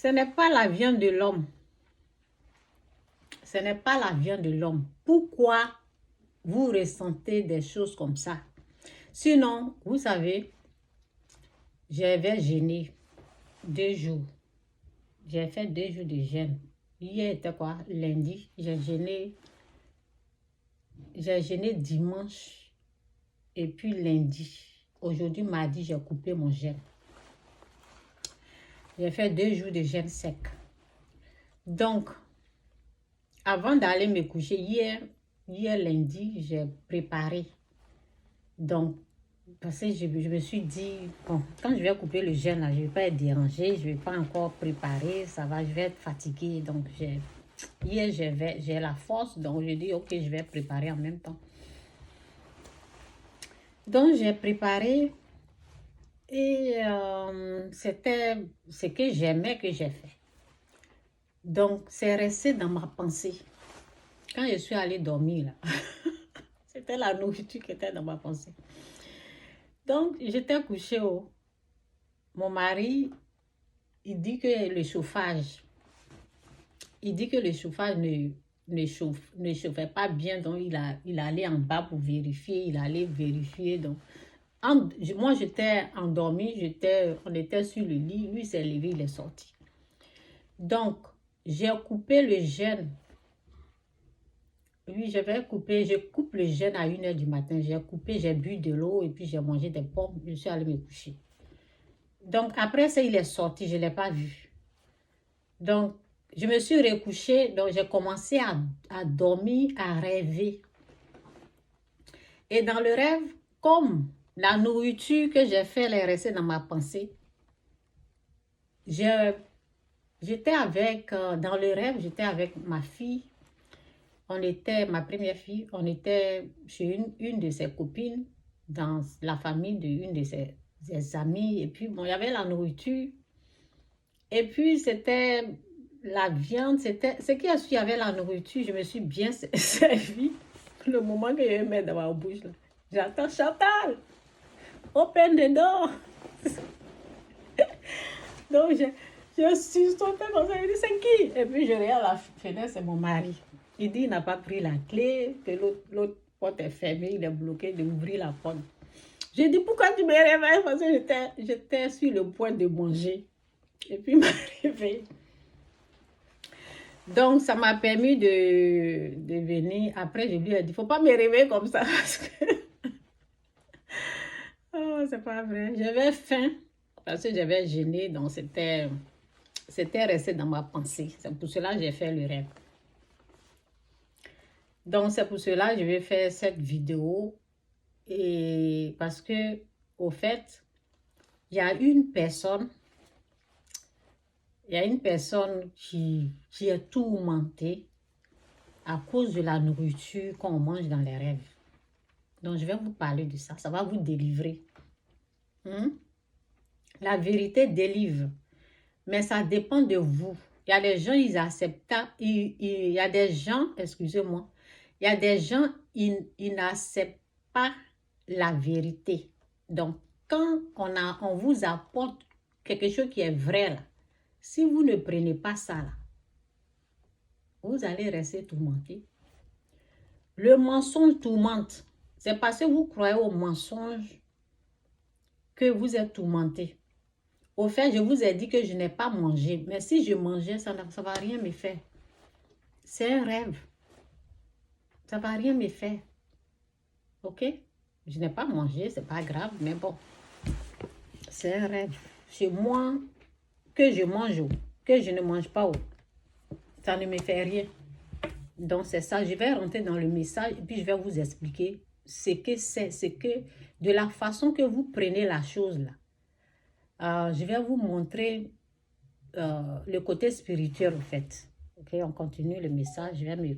Ce n'est pas la viande de l'homme. Ce n'est pas la viande de l'homme. Pourquoi vous ressentez des choses comme ça? Sinon, vous savez, j'avais jeûné 2 jours. J'ai fait 2 jours de jeûne. Hier était quoi? Lundi. J'ai jeûné dimanche et puis lundi. Aujourd'hui, mardi, j'ai coupé mon jeûne. J'ai fait 2 jours de jeûne sec. Donc, avant d'aller me coucher, hier lundi, j'ai préparé. Donc, parce que je me suis dit, bon, quand je vais couper le jeûne, là, je ne vais pas être dérangée, je ne vais pas encore préparer, ça va, je vais être fatiguée. Donc, hier, j'ai la force, donc je dis, ok, je vais préparer en même temps. Donc, j'ai préparé et c'était ce que j'aimais que j'ai fait. Donc, c'est resté dans ma pensée. Quand je suis allée dormir, là, c'était la nourriture qui était dans ma pensée. Donc, j'étais couchée haut. Mon mari, il dit que le chauffage, ne chauffait pas bien. Donc, il allait en bas pour vérifier. Il allait vérifier. Donc, moi, j'étais endormie. On était sur le lit. Lui, s'est levé, il est sorti. Donc, j'ai coupé le jeûne. Oui, je coupe le jeûne à 1h du matin. J'ai bu de l'eau et puis j'ai mangé des pommes. Je suis allée me coucher. Donc, après ça, il est sorti. Je ne l'ai pas vu. Donc, je me suis recouchée. Donc, j'ai commencé à dormir, à rêver. Et dans le rêve, comme la nourriture que j'ai fait, elle est restée dans ma pensée. Dans le rêve, j'étais avec ma fille. Ma première fille, on était chez une de ses copines, dans la famille d'une de ses amies. Et puis, bon, il y avait la nourriture. Et puis, c'était la viande. Ce qu'il y a su, il y avait la nourriture. Je me suis bien servie. Le moment que je vais mettre dans ma bouche, là, j'entends Chantal, open the door. Donc, je suis sautée comme ça. Je dis, c'est qui? Et puis, je regarde la fenêtre, c'est mon mari. Il dit, il n'a pas pris la clé, que l'autre porte est fermée, il est bloqué d'ouvrir la porte. J'ai dit, pourquoi tu me réveilles? Parce que j'étais sur le point de manger. Et puis, il m'a réveillée. Donc, ça m'a permis de venir. Après, je lui ai dit, il ne faut pas me réveiller comme ça. Parce que... oh, c'est pas vrai. J'avais faim parce que j'avais jeûné. Donc, c'était resté dans ma pensée. C'est pour cela que j'ai fait le rêve. Donc, c'est pour cela que je vais faire cette vidéo. Et parce que, au fait, il y a une personne qui est tourmentée à cause de la nourriture qu'on mange dans les rêves. Donc, je vais vous parler de ça. Ça va vous délivrer. La vérité délivre. Mais ça dépend de vous. Il y a des gens, ils acceptent. Il y a des gens, excusez-moi, il y a des gens, ils n'acceptent pas la vérité. Donc, quand on vous apporte quelque chose qui est vrai, là, si vous ne prenez pas ça, là, vous allez rester tourmenté. Le mensonge tourmente. C'est parce que vous croyez au mensonge que vous êtes tourmenté. Au fait, je vous ai dit que je n'ai pas mangé. Mais si je mangeais, ça ne va rien me faire. C'est un rêve. Ça ne va rien me faire. Ok? Je n'ai pas mangé, c'est pas grave, mais bon. C'est un rêve. Chez moi, que je mange ou que je ne mange pas, ça ne me fait rien. Donc, c'est ça. Je vais rentrer dans le message et puis je vais vous expliquer ce que c'est. De la façon que vous prenez la chose là. Je vais vous montrer le côté spirituel, en fait. Ok, on continue le message. Je vais me